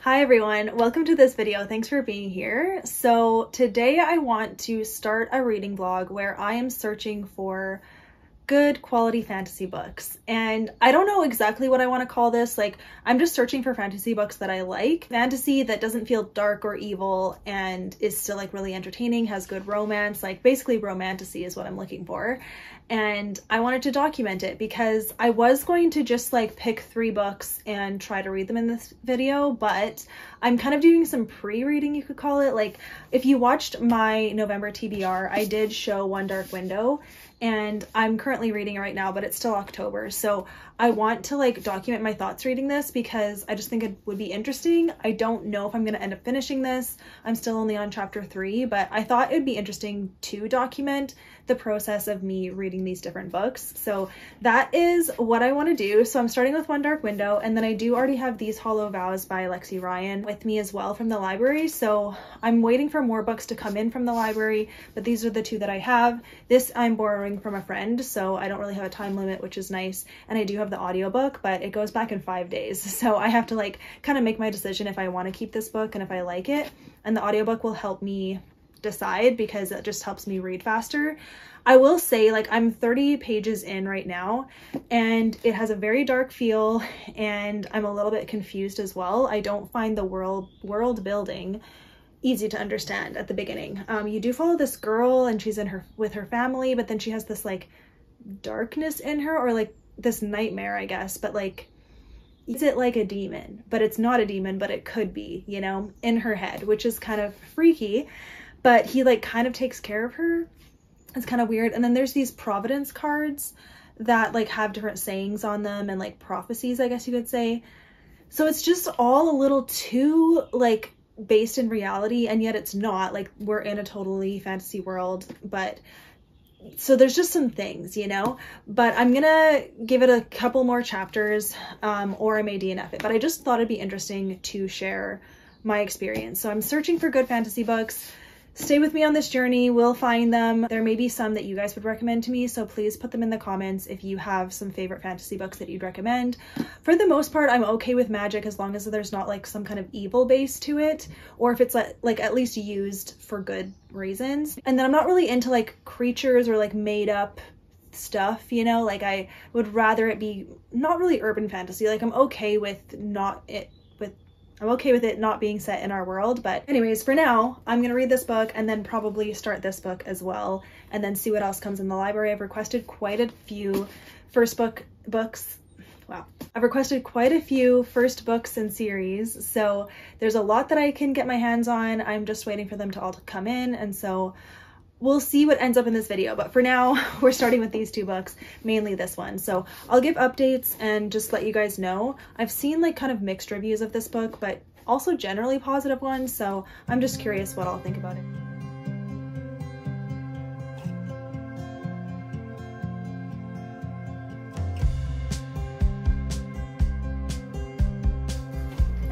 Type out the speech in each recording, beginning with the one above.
Hi everyone, welcome to this video. Thanks for being here. So today I want to start a reading vlog where I am searching for good quality fantasy books. And I don't know exactly what I want to call this. Like, I'm just searching for fantasy books that I like. Fantasy that doesn't feel dark or evil and is still like really entertaining, has good romance, like basically romantasy is what I'm looking for. And I wanted to document it because I was going to just like pick 3 books and try to read them in this video, but I'm kind of doing some pre-reading, you could call it. Like, if you watched my November TBR, I did show One Dark Window, and I'm currently reading it right now, but it's still October. So I want to like document my thoughts reading this because I just think it would be interesting. I don't know if I'm going to end up finishing this. I'm still only on chapter 3, but I thought it'd be interesting to document the process of me reading these different books. So that is what I want to do. So I'm starting with One Dark Window, and then I do already have These Hollow Vows by Lexi Ryan with me as well from the library. So I'm waiting for more books to come in from the library, but these are the 2 that I have. This I'm borrowing from a friend, so I don't really have a time limit, which is nice. And I do have the audiobook, but it goes back in 5 days. So I have to like kind of make my decision if I want to keep this book and if I like it. And the audiobook will help me decide because it just helps me read faster. I will say, like, I'm 30 pages in right now and it has a very dark feel and I'm a little bit confused as well. I don't find the world building easy to understand at the beginning. You do follow this girl and she's with her family, but then she has this like darkness in her, or like this nightmare, I guess, but like, is it like a demon? But it's not a demon, but it could be, you know, in her head, which is kind of freaky. But he like kind of takes care of her. It's kind of weird. And then there's these Providence cards that like have different sayings on them and like prophecies, I guess you could say. So it's just all a little too like based in reality, and yet it's not. Like, we're in a totally fantasy world, but so there's just some things, you know, but I'm gonna give it a couple more chapters, or I may DNF it, but I just thought it'd be interesting to share my experience. So I'm searching for good fantasy books. Stay with me on this journey. We'll find them. There may be some that you guys would recommend to me, so please put them in the comments if you have some favorite fantasy books that you'd recommend. For the most part, I'm okay with magic as long as there's not like some kind of evil base to it, or if it's like at least used for good reasons. And then I'm not really into like creatures or like made up stuff, you know, like I would rather it be not really urban fantasy. Like, I'm okay with it not being set in our world. But anyways, for now, I'm gonna read this book and then probably start this book as well, and then see what else comes in the library. I've requested quite a few first books. Wow. I've requested quite a few first books and series, so there's a lot that I can get my hands on. I'm just waiting for them to all come in, and so we'll see what ends up in this video. But for now, we're starting with these 2 books, mainly this one. So I'll give updates and just let you guys know. I've seen like kind of mixed reviews of this book, but also generally positive ones. So I'm just curious what I'll think about it.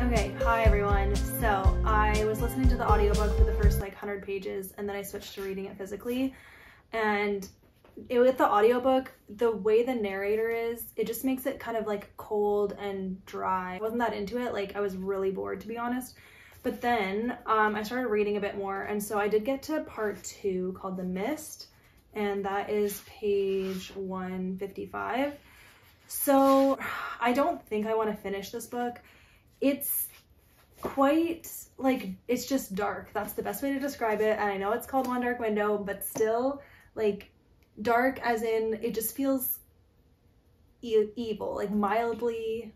Okay, hi everyone. So I was listening to the audiobook for the first like 100 pages, and then I switched to reading it physically. And with the audiobook, the way the narrator is, it just makes it kind of like cold and dry. I wasn't that into it. Like, I was really bored, to be honest. But then I started reading a bit more, and so I did get to part 2 called The Mist, and that is page 155. So I don't think I want to finish this book. It's quite like, it's just dark. That's the best way to describe it. And I know it's called One Dark Window, but still like dark as in it just feels evil, like mildly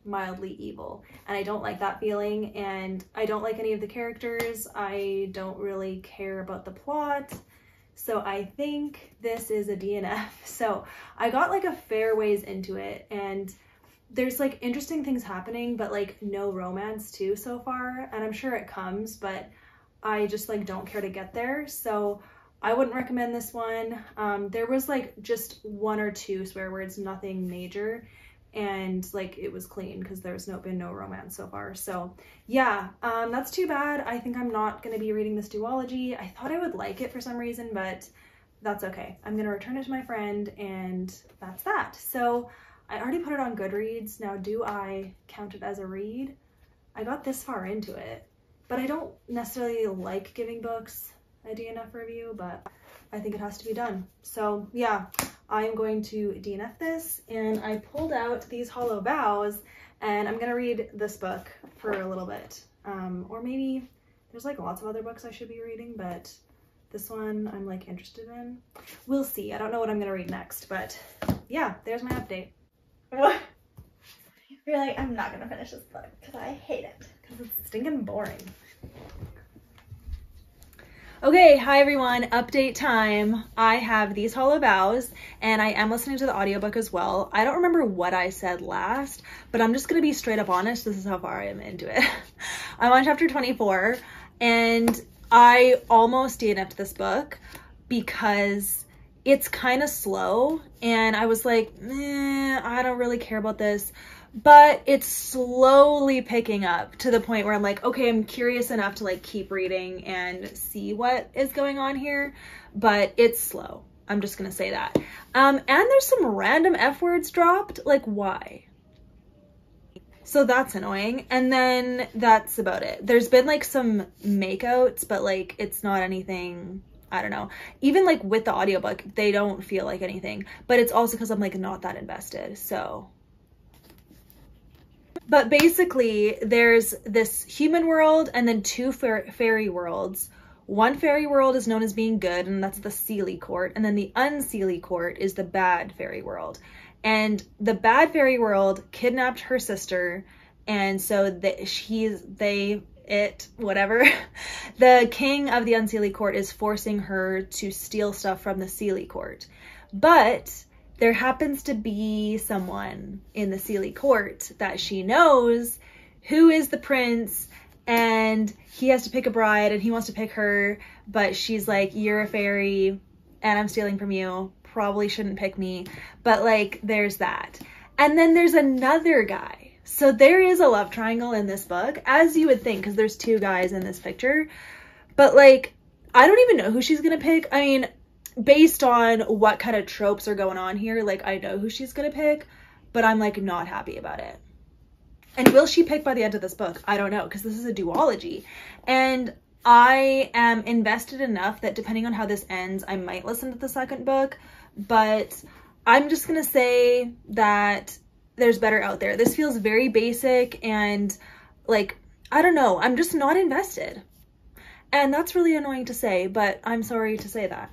evil. And I don't like that feeling, and I don't like any of the characters. I don't really care about the plot. So I think this is a DNF. So I got like a fair ways into it, and there's like interesting things happening, but like no romance too so far. And I'm sure it comes, but I just like don't care to get there. So I wouldn't recommend this one. There was like just 1 or 2 swear words, nothing major. And like it was clean because there's been no romance so far. So yeah, that's too bad. I think I'm not going to be reading this duology. I thought I would like it for some reason, but that's okay. I'm going to return it to my friend, and that's that. So I already put it on Goodreads. Now, do I count it as a read? I got this far into it, but I don't necessarily like giving books a DNF review, but I think it has to be done. So yeah, I am going to DNF this, and I pulled out these hollow vows, and I'm gonna read this book for a little bit. Or maybe there's like lots of other books I should be reading, but this one I'm like interested in. We'll see. I don't know what I'm gonna read next, but yeah, there's my update. What? You're like, I'm not gonna finish this book because I hate it. Because it's stinking boring. Okay, hi everyone, update time. I have these hollow vows, and I am listening to the audiobook as well. I don't remember what I said last, but I'm just gonna be straight up honest. This is how far I am into it. I'm on chapter 24, and I almost DNF'd this book because it's kind of slow, and I was like, I don't really care about this. But it's slowly picking up to the point where I'm like, okay, I'm curious enough to like keep reading and see what is going on here, but it's slow. I'm just gonna say that. And there's some random F words dropped, like why? So that's annoying. And then that's about it. There's been like some makeouts, but like it's not anything, I don't know. Even like with the audiobook, they don't feel like anything, but it's also because I'm like not that invested, so. But basically, there's this human world and then two fairy worlds. One fairy world is known as being good, and that's the Seelie Court. And then the Unseelie Court is the bad fairy world. And the bad fairy world kidnapped her sister. And so whatever. The king of the Unseelie Court is forcing her to steal stuff from the Seelie Court. But there happens to be someone in the Seelie Court that she knows who is the prince, and he has to pick a bride and he wants to pick her, but she's like, you're a fairy and I'm stealing from you, probably shouldn't pick me. But like, there's that. And then there's another guy. So there is a love triangle in this book, as you would think, because there's two guys in this picture. But like, I don't even know who she's gonna pick. I mean, based on what kind of tropes are going on here, like I know who she's gonna pick, but I'm like not happy about it. And will she pick by the end of this book? I don't know, because this is a duology, and I am invested enough that depending on how this ends, I might listen to the second book, but I'm just gonna say that there's better out there. This feels very basic, and like, I don't know, I'm just not invested. And that's really annoying to say, but I'm sorry to say that.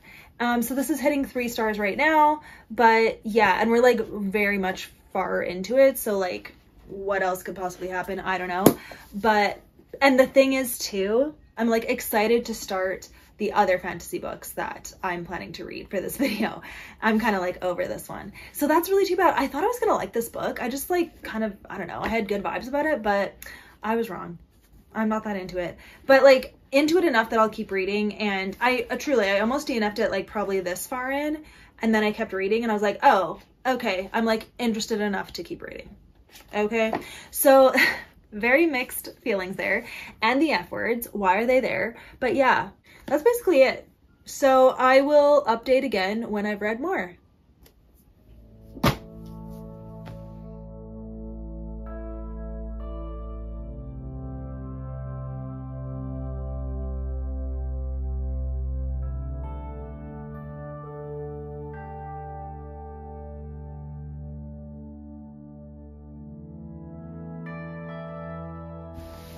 So this is hitting 3 stars right now, but yeah, and we're like very much far into it. So like, what else could possibly happen? I don't know. But, and the thing is too, I'm like excited to start the other fantasy books that I'm planning to read for this video. I'm kind of like over this one. So that's really too bad. I thought I was gonna like this book. I just like kind of, I don't know, I had good vibes about it, but I was wrong. I'm not that into it, but like into it enough that I'll keep reading. And I almost DNF'd it like probably this far in, and then I kept reading and I was like, oh, okay, I'm like interested enough to keep reading. Okay, so very mixed feelings there. And the F words, why are they there? But yeah, that's basically it. So I will update again when I've read more.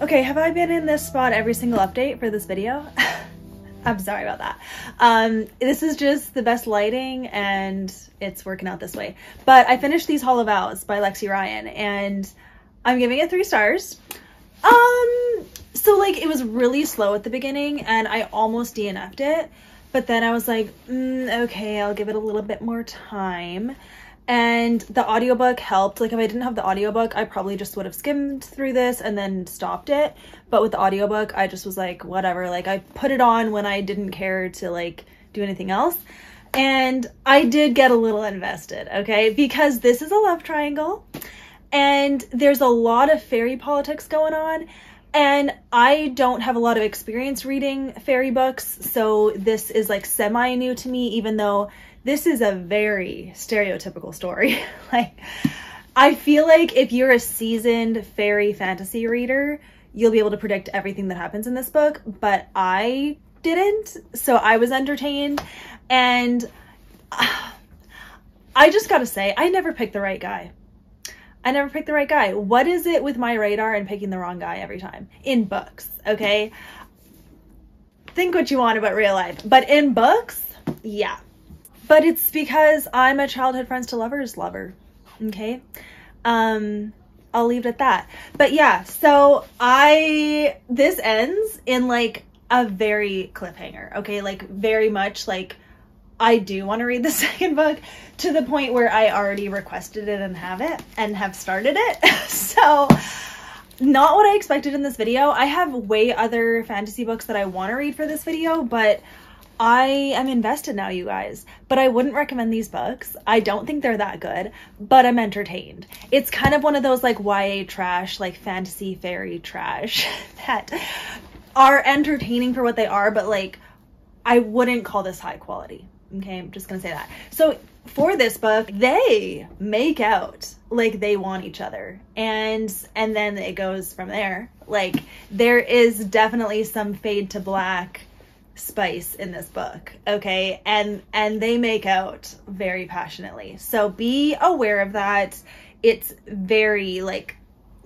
Okay, have I been in this spot every single update for this video? I'm sorry about that. This is just the best lighting and it's working out this way. But I finished these Hollow Vows by Lexi Ryan and I'm giving it 3 stars. So like it was really slow at the beginning and I almost DNF'd it, but then I was like, okay, I'll give it a little bit more time. And the audiobook helped. Like if I didn't have the audiobook, I probably just would have skimmed through this and then stopped it. But with the audiobook, I just was like, whatever. Like I put it on when I didn't care to like do anything else. And I did get a little invested, okay? Because this is a love triangle and there's a lot of fairy politics going on. And I don't have a lot of experience reading fairy books. So this is like semi-new to me, even though this is a very stereotypical story. Like, I feel like if you're a seasoned fairy fantasy reader, you'll be able to predict everything that happens in this book, but I didn't, so I was entertained. And I just gotta say, I never picked the right guy. I never picked the right guy. What is it with my radar and picking the wrong guy every time? In books, okay? Think what you want about real life, but in books, yeah. But it's because I'm a childhood friends to lovers lover, okay? I'll leave it at that. But yeah, so this ends in like a very cliffhanger, okay? Like very much like I do want to read the second book, to the point where I already requested it and have it and have started it. So not what I expected in this video. I have way other fantasy books that I want to read for this video, but I am invested now, you guys. But I wouldn't recommend these books. I don't think they're that good, but I'm entertained. It's kind of one of those like YA trash, like fantasy fairy trash that are entertaining for what they are, but like I wouldn't call this high quality. Okay, I'm just gonna say that. So for this book, they make out like they want each other, and then it goes from there. Like there is definitely some fade to black spice in this book, okay? And they make out very passionately. So be aware of that. It's very like,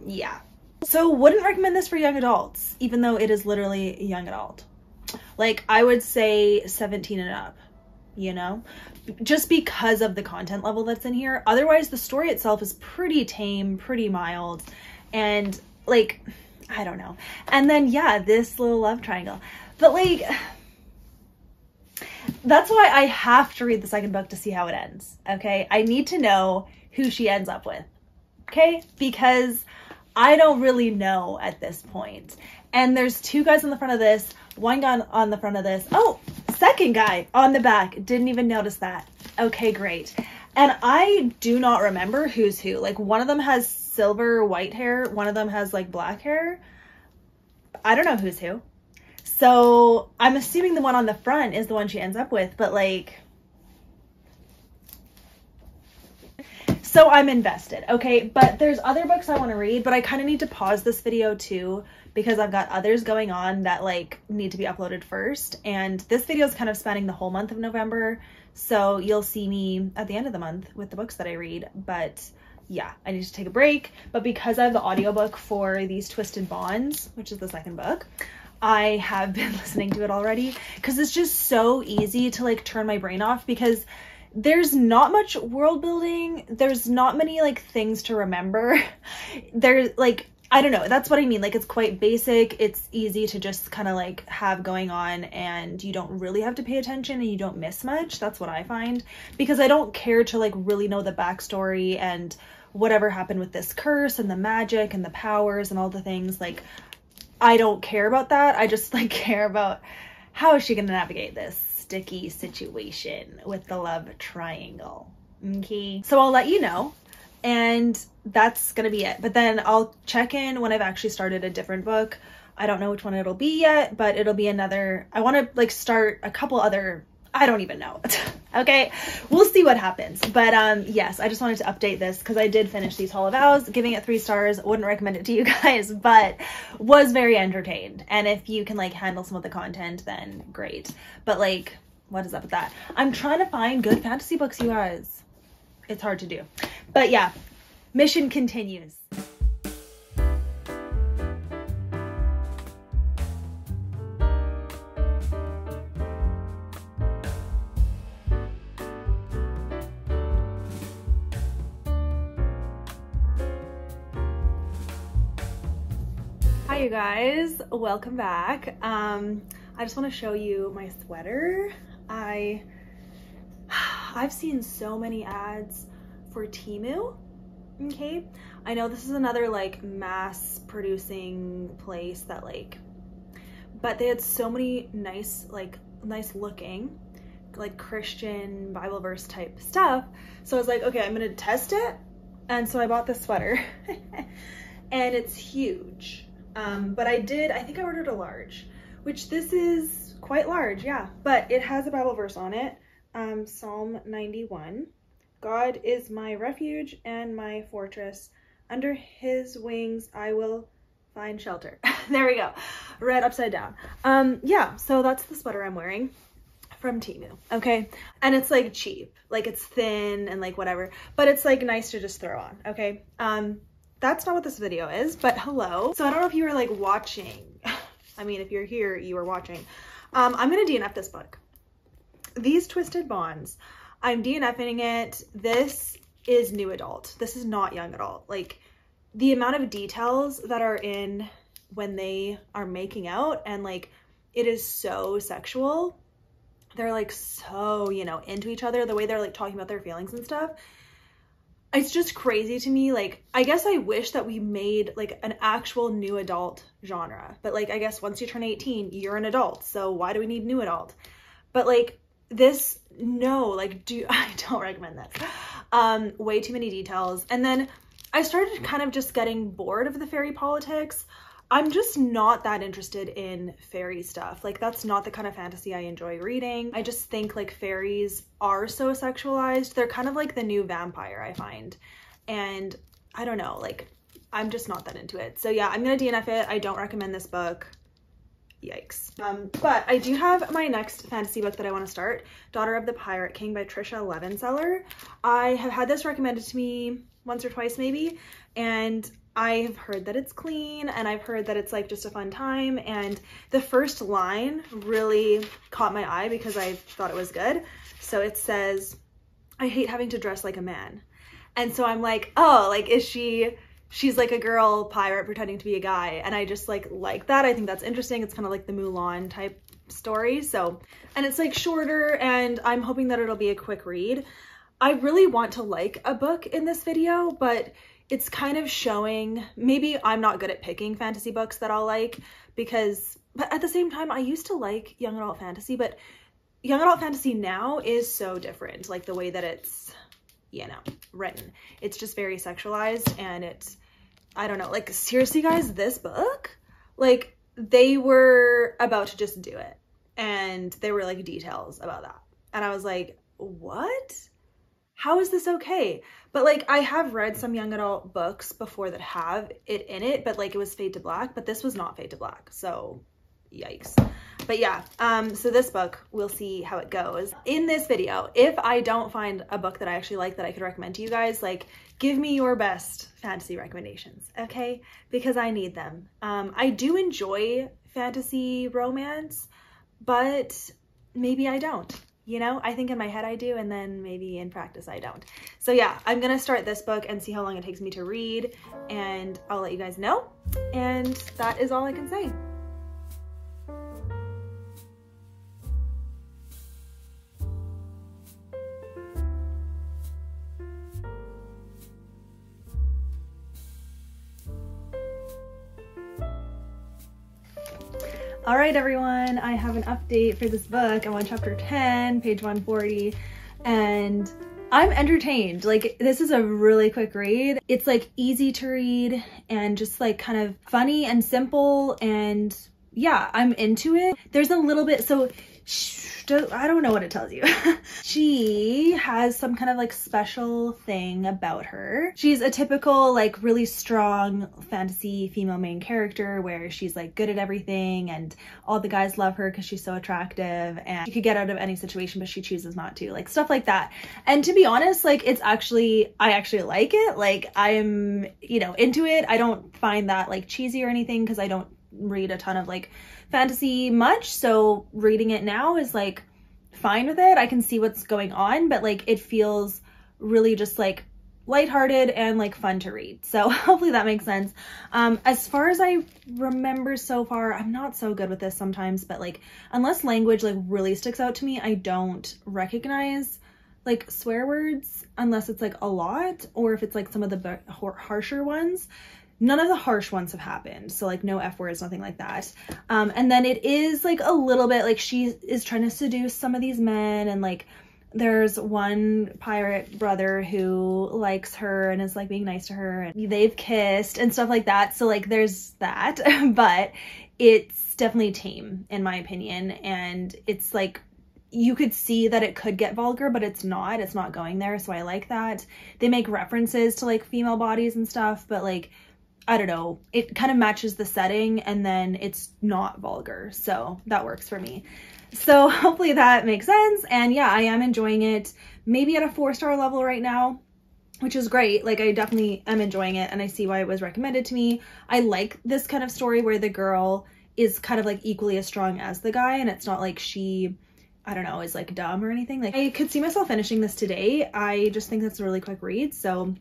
yeah. So wouldn't recommend this for young adults, even though it is literally young adult. Like I would say 17 and up. You know, just because of the content level that's in here. Otherwise, the story itself is pretty tame, pretty mild, and like, I don't know. And then, yeah, this little love triangle. But like, that's why I have to read the second book to see how it ends, okay? I need to know who she ends up with, okay? Because I don't really know at this point. And there's two guys on the front of this, one guy on the front of this. Oh, second guy on the back. Didn't even notice that. Okay, great. And I do not remember who's who. Like one of them has silver white hair. One of them has like black hair. I don't know who's who. So I'm assuming the one on the front is the one she ends up with, but like, so I'm invested, okay? But there's other books I want to read, but I kind of need to pause this video too, because I've got others going on that like need to be uploaded first. And this video is kind of spanning the whole month of November. So you'll see me at the end of the month with the books that I read. But yeah, I need to take a break. But because I have the audiobook for These Twisted Bonds, which is the second book, I have been listening to it already, because it's just so easy to like turn my brain off, because there's not much world building. There's not many like things to remember. There's like, I don't know. That's what I mean. Like it's quite basic. It's easy to just kind of like have going on, and you don't really have to pay attention and you don't miss much. That's what I find, because I don't care to like really know the backstory and whatever happened with this curse and the magic and the powers and all the things. Like I don't care about that. I just like care about how is she going to navigate this sticky situation with the love triangle. Okay. So I'll let you know. And that's gonna be it. But then I'll check in when I've actually started a different book. I don't know which one it'll be yet, but it'll be another. I want to like start a couple other, I don't even know. Okay, we'll see what happens. But yes, I just wanted to update this because I did finish These Hollow Vows, giving it 3 stars. Wouldn't recommend it to you guys, but was very entertained. And if you can like handle some of the content, then great. But like, what is up with that? I'm trying to find good fantasy books, you guys. It's hard to do. But yeah, mission continues. Hi you guys, welcome back. I just want to show you my sweater. I've seen so many ads for Temu, okay? I know this is another like mass producing place that like, but they had so many nice, like nice looking, like Christian Bible verse type stuff. So I was like, okay, I'm gonna test it. And so I bought this sweater and it's huge. But I think I ordered a large, which this is quite large, yeah, but it has a Bible verse on it. Psalm 91. God is my refuge and my fortress. Under his wings I will find shelter. There we go. Read upside down. Yeah, so that's the sweater I'm wearing from Temu, okay? And it's like cheap, like it's thin and like whatever, but it's like nice to just throw on, okay? That's not what this video is, but hello. So I don't know if you were like watching. I mean, if you're here, you were watching. I'm gonna DNF this book. These Twisted Bonds, I'm DNFing it. This is new adult. This is not young adult. Like the amount of details that are in when they are making out, and like it is so sexual. They're like so, you know, into each other, the way they're like talking about their feelings and stuff. It's just crazy to me. Like, I guess I wish that we made like an actual new adult genre, but like, I guess once you turn 18, you're an adult. So why do we need new adult? But like this, no, like I don't recommend this. Way too many details. And then I started kind of just getting bored of the fairy politics. I'm just not that interested in fairy stuff. Like that's not the kind of fantasy I enjoy reading. I just think like fairies are so sexualized. They're kind of like the new vampire, I find. And I don't know, like I'm just not that into it. So yeah, I'm gonna DNF it. I don't recommend this book. Yikes. But I do have my next fantasy book that I want to start, Daughter of the Pirate King by Tricia Levenseller. I have had this recommended to me once or twice maybe, and I've heard that it's clean, and I've heard that it's like just a fun time, and the first line really caught my eye because I thought it was good. So it says, I hate having to dress like a man. And so I'm like, oh, like she's like a girl pirate pretending to be a guy, and I just like that. I think that's interesting. It's kind of like the Mulan type story. So, and it's like shorter, and I'm hoping that it'll be a quick read. I really want to like a book in this video, but it's kind of showing, maybe I'm not good at picking fantasy books that I'll like, but at the same time, I used to like young adult fantasy, but young adult fantasy now is so different. Like the way that it's, you know, written, it's just very sexualized, and it's, I don't know, like seriously guys, this book, like they were about to just do it, and there were like details about that, and I was like, what? How is this okay? But like I have read some young adult books before that have it in it, but like it was Fade to Black, but this was not Fade to Black, so yikes. But yeah, so this book, we'll see how it goes. In this video, if I don't find a book that I actually like that I could recommend to you guys, like give me your best fantasy recommendations, okay? Because I need them. I do enjoy fantasy romance, but maybe I don't. You know, I think in my head I do, and then maybe in practice I don't. So yeah, I'm gonna start this book and see how long it takes me to read, and I'll let you guys know. And that is all I can say. All right, everyone, I have an update for this book. I'm on chapter 10, page 140, and I'm entertained. Like, this is a really quick read. It's like easy to read and just like kind of funny and simple, and yeah, I'm into it. There's a little bit, so I don't know what it tells you. She has some kind of like special thing about her. She's a typical like really strong fantasy female main character where she's like good at everything, and all the guys love her because she's so attractive, and she could get out of any situation but she chooses not to, like stuff like that. And to be honest, like I actually like it. Like I'm, you know, into it. I don't find that like cheesy or anything because I don't read a ton of like fantasy much, so reading it now is like fine with it. I can see what's going on, but like it feels really just like lighthearted and like fun to read. So hopefully that makes sense. As far as I remember so far, I'm not so good with this sometimes, but like unless language like really sticks out to me, I don't recognize like swear words unless it's like a lot, or if it's like some of the harsher ones. None of the harsh ones have happened, so like no F words, nothing like that. And then it is like a little bit like she is trying to seduce some of these men, and like there's one pirate brother who likes her and is like being nice to her, and they've kissed and stuff like that. So like there's that, but it's definitely tame in my opinion, and it's like you could see that it could get vulgar, but it's not going there. So I like that. They make references to like female bodies and stuff, but like, I don't know, it kind of matches the setting and then it's not vulgar. So that works for me. So hopefully that makes sense. And yeah, I am enjoying it, maybe at a 4-star level right now, which is great. Like, I definitely am enjoying it and I see why it was recommended to me. I like this kind of story where the girl is kind of like equally as strong as the guy, and it's not like she, I don't know, is like dumb or anything. Like, I could see myself finishing this today. I just think that's a really quick read. So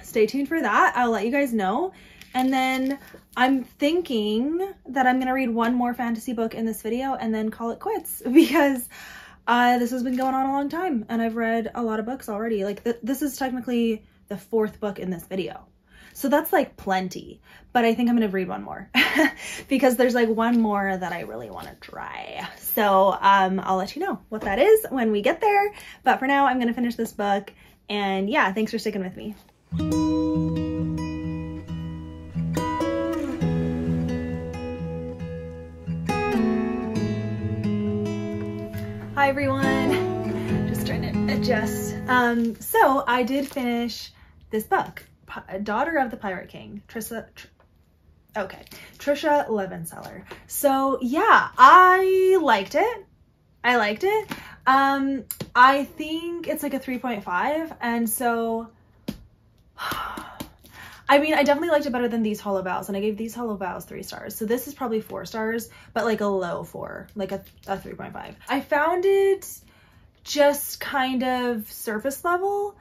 stay tuned for that. I'll let you guys know. And then I'm thinking that I'm going to read one more fantasy book in this video and then call it quits, because this has been going on a long time and I've read a lot of books already. Like this is technically the 4th book in this video. So that's like plenty, but I think I'm going to read one more because there's like one more that I really want to try. So I'll let you know what that is when we get there. But for now, I'm going to finish this book. And yeah, thanks for sticking with me. Hi everyone. Just trying to adjust. So I did finish this book, Daughter of the Pirate King, Tricia Levenseller. So yeah, I liked it. I think it's like a 3.5, and so I mean, I definitely liked it better than These Hollow Vows, and I gave These Hollow Vows 3 stars. So this is probably 4 stars, but like a low 4, like a 3.5. I found it just kind of surface level.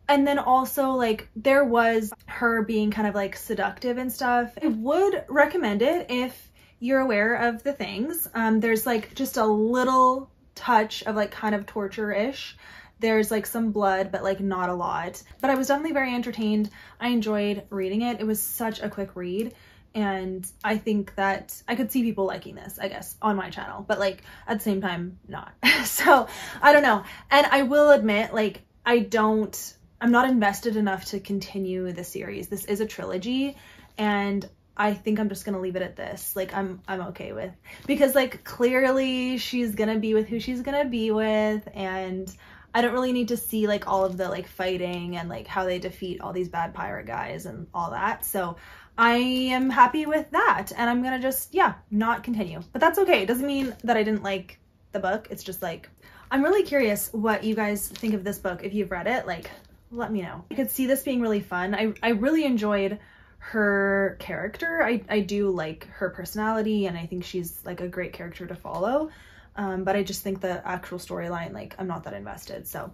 And then also like there was her being kind of like seductive and stuff. I would recommend it if you're aware of the things. There's like just a little touch of like kind of torture-ish. There's like some blood, but like not a lot. But I was definitely very entertained. I enjoyed reading it. It was such a quick read. And I think that I could see people liking this, I guess, on my channel. But like at the same time, not. So I don't know. And I will admit, like, I'm not invested enough to continue the series. This is a trilogy, and I think I'm just gonna leave it at this. Like, I'm okay with, because like clearly she's gonna be with who she's gonna be with, and I don't really need to see like all of the like fighting and like how they defeat all these bad pirate guys and all that. So I am happy with that, and I'm gonna just, yeah, not continue. But that's okay. It doesn't mean that I didn't like the book. It's just like, I'm really curious what you guys think of this book. If you've read it, like, let me know. I could see this being really fun. I really enjoyed her character. I do like her personality, and I think she's like a great character to follow. But I just think the actual storyline, like, I'm not that invested. So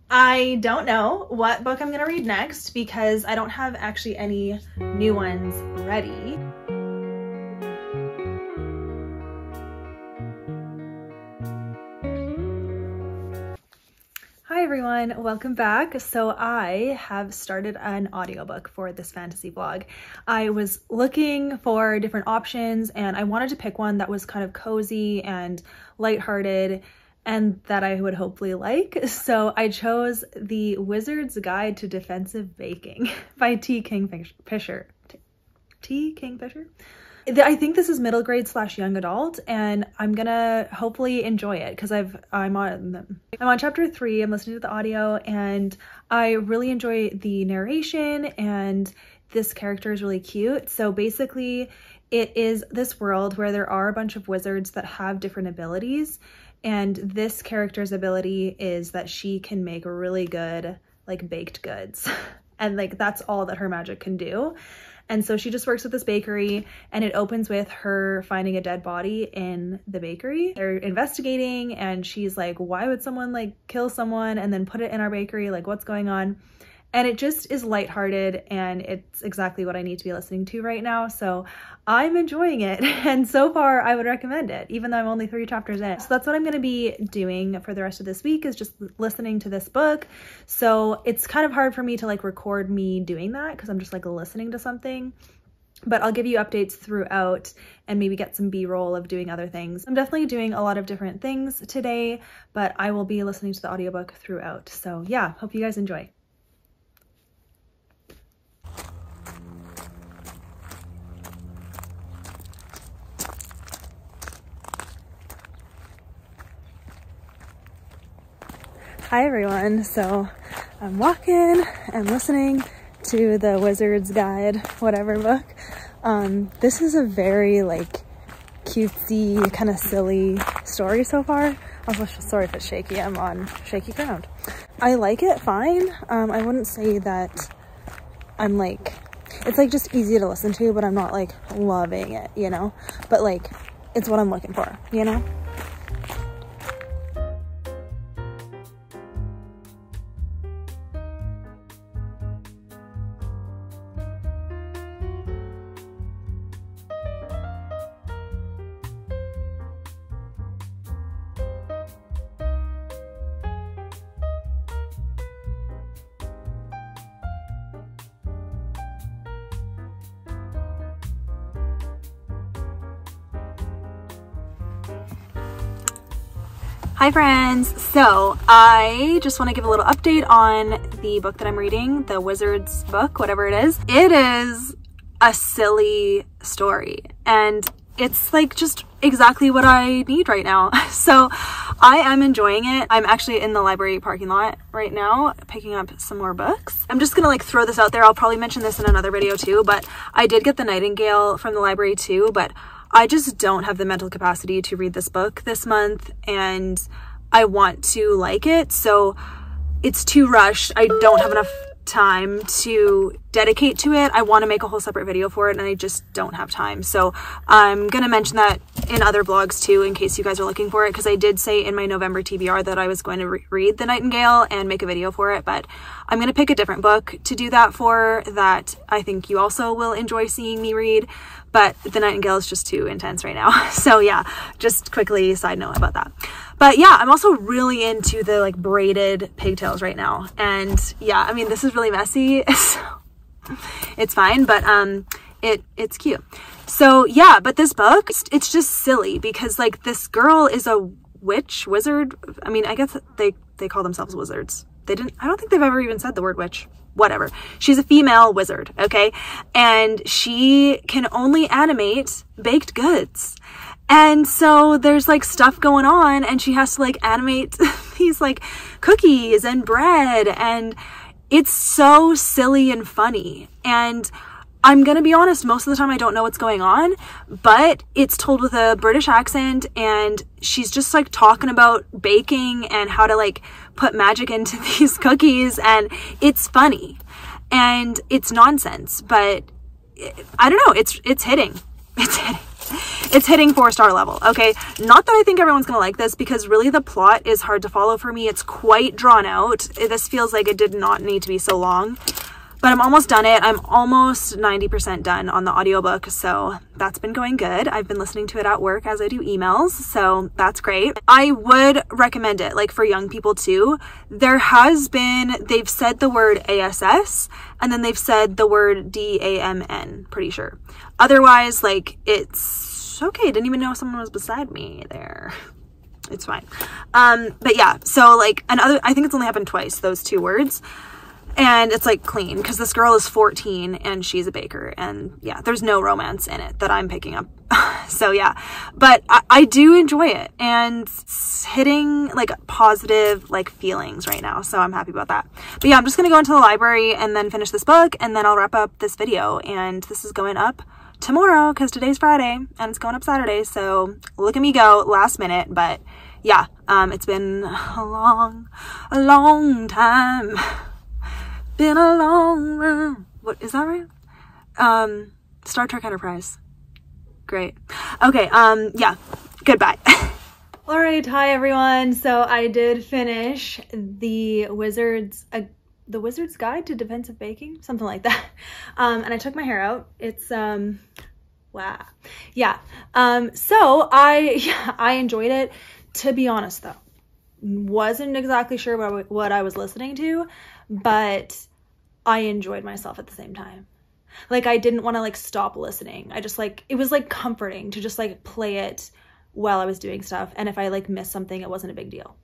I don't know what book I'm gonna read next because I don't have actually any new ones ready. Hi everyone, welcome back. So I have started an audiobook for this fantasy vlog. I was looking for different options and I wanted to pick one that was kind of cozy and lighthearted and that I would hopefully like. So I chose The Wizard's Guide to Defensive Baking by T.Kingfisher. T.Kingfisher? I think this is middle grade / young adult, and I'm gonna hopefully enjoy it because I'm on chapter 3. I'm listening to the audio and I really enjoy the narration, and this character is really cute. So basically it is this world where there are a bunch of wizards that have different abilities, and this character's ability is that she can make really good like baked goods and like that's all that her magic can do. And so she just works at this bakery, and it opens with her finding a dead body in the bakery. They're investigating and she's like, why would someone like kill someone and then put it in our bakery? Like, what's going on? And it just is lighthearted, and it's exactly what I need to be listening to right now. So I'm enjoying it. And so far I would recommend it, even though I'm only 3 chapters in. So that's what I'm going to be doing for the rest of this week, is just listening to this book. So it's kind of hard for me to like record me doing that because I'm just like listening to something. But I'll give you updates throughout and maybe get some B-roll of doing other things. I'm definitely doing a lot of different things today, but I will be listening to the audiobook throughout. So yeah, hope you guys enjoy. Hi everyone, so I'm walking and listening to the Wizard's Guide, whatever book. This is a very like cutesy, kind of silly story so far. Also, sorry if it's shaky, I'm on shaky ground. I like it fine. I wouldn't say that I'm like, it's like just easy to listen to, but I'm not like loving it, you know? But like, it's what I'm looking for, you know? Hi friends! So I just want to give a little update on the book that I'm reading, the Wizard's book, whatever it is. It is a silly story and it's like just exactly what I need right now. So I am enjoying it. I'm actually in the library parking lot right now picking up some more books. I'm just gonna like throw this out there. I'll probably mention this in another video too, but I did get the Nightingale from the library too, but I just don't have the mental capacity to read this book this month and I want to like it, so it's too rushed. I don't have enough time to dedicate to it. I want to make a whole separate video for it and I just don't have time. So I'm gonna mention that in other vlogs too in case you guys are looking for it, because I did say in my November TBR that I was going to read The Nightingale and make a video for it, but I'm gonna pick a different book to do that for that I think you also will enjoy seeing me read. But The Nightingale is just too intense right now. So yeah, just quickly side note about that. But yeah, I'm also really into the like braided pigtails right now. And yeah, I mean, this is really messy, so it's fine, but it's cute. So yeah, but this book, it's just silly because like this girl is a wizard. I mean, I guess they call themselves wizards. I don't think they've ever even said the word witch. Whatever. She's a female wizard, okay? And she can only animate baked goods. And so there's like stuff going on and she has to like animate these like cookies and bread, and it's so silly and funny. And I'm gonna be honest, most of the time I don't know what's going on, but it's told with a British accent and she's just like talking about baking and how to like put magic into these cookies, and it's funny and it's nonsense, but I don't know, it's hitting. It's hitting 4-star level, okay? Not that I think everyone's gonna like this, because really the plot is hard to follow for me. It's quite drawn out. This feels like it did not need to be so long. But I'm almost done it. I'm almost 90% done on the audiobook, so that's been going good. I've been listening to it at work as I do emails, so that's great. I would recommend it, like for young people too. They've said the word ASS, and then they've said the word DAMN, pretty sure. Otherwise, like, it's okay. Didn't even know someone was beside me there. It's fine. But yeah, so like I think it's only happened twice, those two words. And it's like clean because this girl is 14 and she's a baker, and yeah, there's no romance in it that I'm picking up. So yeah, but I do enjoy it and it's hitting like positive like feelings right now. So I'm happy about that. But yeah, I'm just going to go into the library and then finish this book, and then I'll wrap up this video. And this is going up tomorrow because today's Friday and it's going up Saturday. So look at me go last minute. But yeah, it's been a long time. Been a long run. What is that right? Star Trek Enterprise. Great. Okay, yeah. Goodbye. All right, hi everyone. So I did finish the Wizard's Guide to Defensive Baking, something like that. And I took my hair out. It's wow. Yeah. So I enjoyed it. To be honest though, wasn't exactly sure what I was listening to, but I enjoyed myself at the same time. Like I didn't want to like stop listening. I just like, it was like comforting to just like play it while I was doing stuff. And if I like missed something, it wasn't a big deal.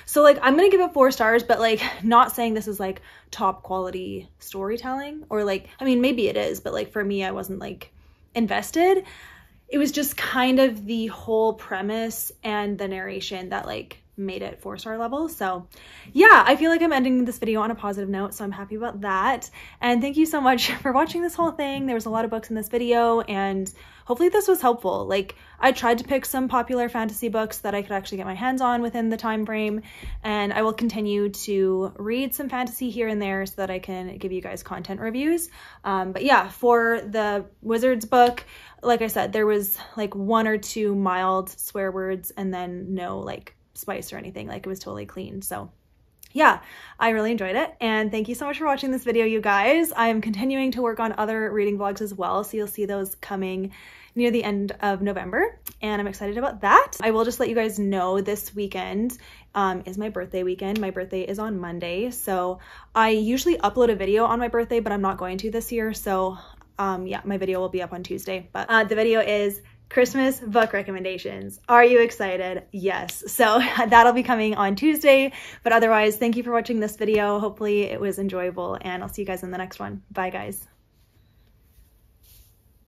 So like, I'm going to give it 4 stars, but like not saying this is like top quality storytelling, or like, I mean, maybe it is, but like for me, I wasn't like invested. It was just kind of the whole premise and the narration that like made it 4-star level. So yeah, I feel like I'm ending this video on a positive note, so I'm happy about that. And thank you so much for watching this whole thing. There was a lot of books in this video, and hopefully this was helpful. Like, I tried to pick some popular fantasy books that I could actually get my hands on within the time frame, and I will continue to read some fantasy here and there so that I can give you guys content reviews. But yeah, for the Wizards book, like I said, there was like 1 or 2 mild swear words and then no like spice or anything. Like, it was totally clean. So yeah, I really enjoyed it, and thank you so much for watching this video, you guys. I'm continuing to work on other reading vlogs as well, so you'll see those coming near the end of November, and I'm excited about that. I will just let you guys know this weekend is my birthday weekend. My birthday is on Monday, so I usually upload a video on my birthday, but I'm not going to this year, so yeah, my video will be up on Tuesday. But the video is Christmas book recommendations. Are you excited? Yes. So that'll be coming on Tuesday. But otherwise, thank you for watching this video. Hopefully it was enjoyable, and I'll see you guys in the next one. Bye, guys.